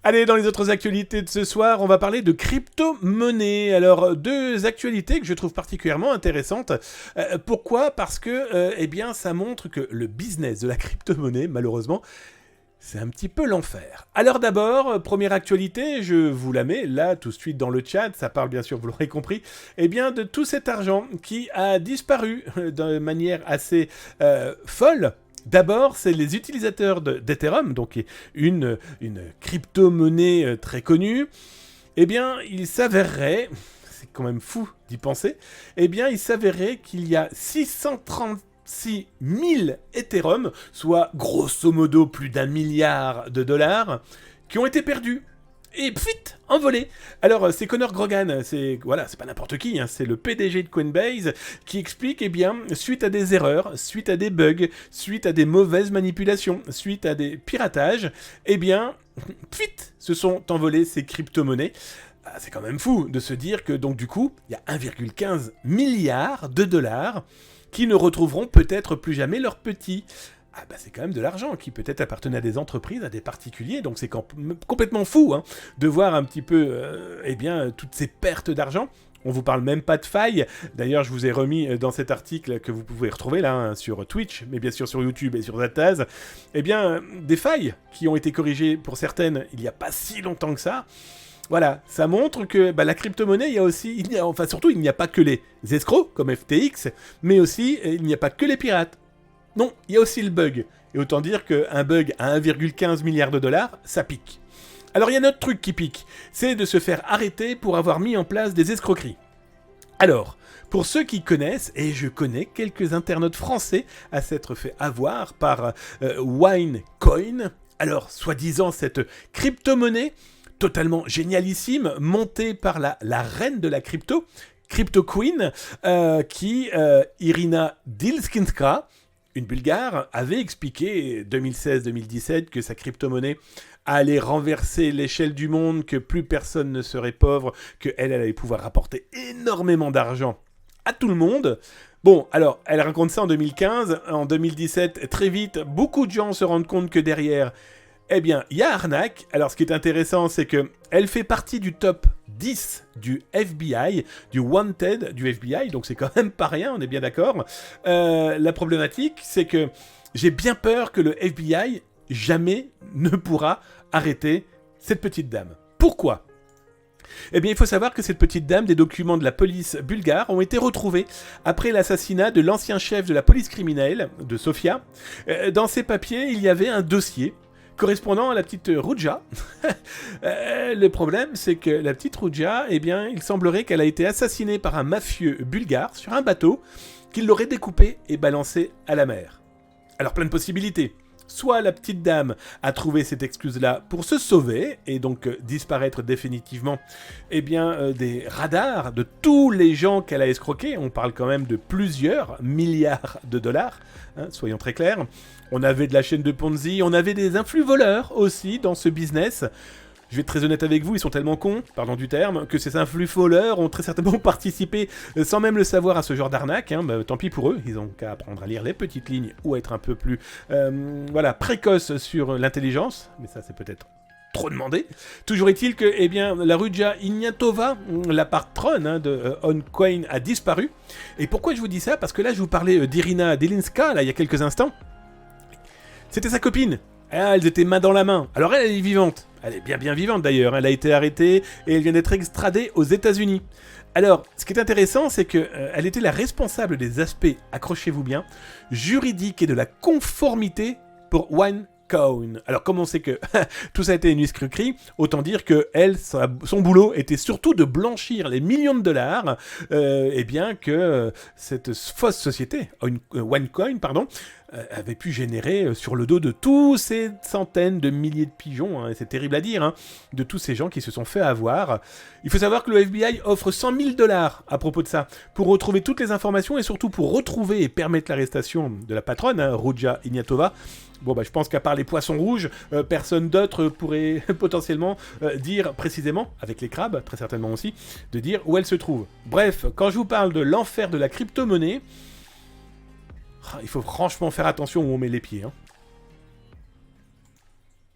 Allez, dans les autres actualités de ce soir, on va parler de crypto-monnaie. Alors, deux actualités que je trouve particulièrement intéressantes. Pourquoi ? Parce que, eh bien, ça montre que le business de la crypto-monnaie, malheureusement, c'est un petit peu l'enfer. Alors d'abord, première actualité, je vous la mets là tout de suite dans le chat, ça parle bien sûr, vous l'aurez compris, eh bien de tout cet argent qui a disparu de manière assez folle. D'abord, c'est les utilisateurs d'Ethereum, donc une crypto-monnaie très connue. Eh bien, il s'avérerait, c'est quand même fou d'y penser, eh bien, il s'avérerait qu'il y a 636 000 Ethereum, soit grosso modo plus d'1 milliard de dollars, qui ont été perdus. Et pfit, envolé. Alors, c'est Connor Grogan, c'est pas n'importe qui, hein, c'est le PDG de Coinbase qui explique, eh bien, suite à des erreurs, suite à des bugs, suite à des mauvaises manipulations, suite à des piratages, eh bien, pfit, se sont envolées ces crypto-monnaies. Ah, c'est quand même fou de se dire que, donc, du coup, il y a 1,15 milliard de dollars qui ne retrouveront peut-être plus jamais leurs petits. Ah bah c'est quand même de l'argent qui peut-être appartenait à des entreprises, à des particuliers, donc c'est complètement fou hein, de voir un petit peu eh bien, toutes ces pertes d'argent. On vous parle même pas de failles. D'ailleurs, je vous ai remis dans cet article que vous pouvez retrouver là hein, sur Twitch, mais bien sûr sur YouTube et sur Zataz, eh bien, des failles qui ont été corrigées pour certaines il n'y a pas si longtemps que ça. Voilà, ça montre que la crypto-monnaie, surtout, il n'y a pas que les escrocs comme FTX, mais aussi il n'y a pas que les pirates. Non, il y a aussi le bug. Et autant dire qu'un bug à 1,15 milliard de dollars, ça pique. Alors il y a un autre truc qui pique, c'est de se faire arrêter pour avoir mis en place des escroqueries. Alors, pour ceux qui connaissent, et je connais quelques internautes français à s'être fait avoir par Winecoin, alors soi-disant cette crypto-monnaie totalement génialissime, montée par la reine de la crypto Queen, Irina Dilskinska, une Bulgare, avait expliqué 2016-2017 que sa crypto-monnaie allait renverser l'échelle du monde, que plus personne ne serait pauvre, qu'elle allait pouvoir rapporter énormément d'argent à tout le monde. Bon, alors, elle raconte ça en 2015. En 2017, très vite, beaucoup de gens se rendent compte que derrière, eh bien, il y a arnaque. Alors, ce qui est intéressant, c'est qu'elle fait partie du top 10 du FBI, du Wanted du FBI, donc c'est quand même pas rien, on est bien d'accord. La problématique, c'est que j'ai bien peur que le FBI jamais ne pourra arrêter cette petite dame. Pourquoi ? Eh bien, il faut savoir que cette petite dame, des documents de la police bulgare ont été retrouvés après l'assassinat de l'ancien chef de la police criminelle, de Sofia. Dans ces papiers, il y avait un dossier correspondant à la petite Ruja. Le problème, c'est que la petite Ruja, eh bien, il semblerait qu'elle a été assassinée par un mafieux bulgare sur un bateau qu'il l'aurait découpé et balancé à la mer. Alors, plein de possibilités. Soit la petite dame a trouvé cette excuse-là pour se sauver et donc disparaître définitivement des radars de tous les gens qu'elle a escroqués. On parle quand même de plusieurs milliards de dollars, hein, soyons très clairs. On avait de la chaîne de Ponzi, on avait des influx voleurs aussi dans ce business. Je vais être très honnête avec vous, ils sont tellement cons, pardon du terme, que ces influx voleurs ont très certainement participé, sans même le savoir, à ce genre d'arnaque. Hein. Tant pis pour eux, ils ont qu'à apprendre à lire les petites lignes ou à être un peu plus précoces sur l'intelligence. Mais ça, c'est peut-être trop demandé. Toujours est-il que la Ruja Ignatova, la patronne de OnCoin, a disparu. Et pourquoi je vous dis ça ? Parce que là, je vous parlais d'Irina Dilinska, là, il y a quelques instants. C'était sa copine. Elles étaient main dans la main. Alors elle est vivante. Elle est bien vivante d'ailleurs. Elle a été arrêtée et elle vient d'être extradée aux États-Unis. Alors, ce qui est intéressant, c'est qu'elle était la responsable des aspects, accrochez-vous bien, juridiques et de la conformité pour OneCoin. Alors, comme on sait que tout ça a été une escroquerie, autant dire que son boulot était surtout de blanchir les millions de dollars, que cette fausse société, OneCoin, avait pu générer sur le dos de tous ces centaines de milliers de pigeons, hein, c'est terrible à dire, hein, de tous ces gens qui se sont fait avoir. Il faut savoir que le FBI offre 100 000 $ à propos de ça, pour retrouver toutes les informations et surtout pour retrouver et permettre l'arrestation de la patronne, Ruja Ignatova, Bon, bah, je pense qu'à part les poissons rouges, personne d'autre pourrait potentiellement dire précisément, avec les crabes, très certainement aussi, de dire où elle se trouve. Bref, quand je vous parle de l'enfer de la crypto-monnaie, il faut franchement faire attention où on met les pieds. Hein.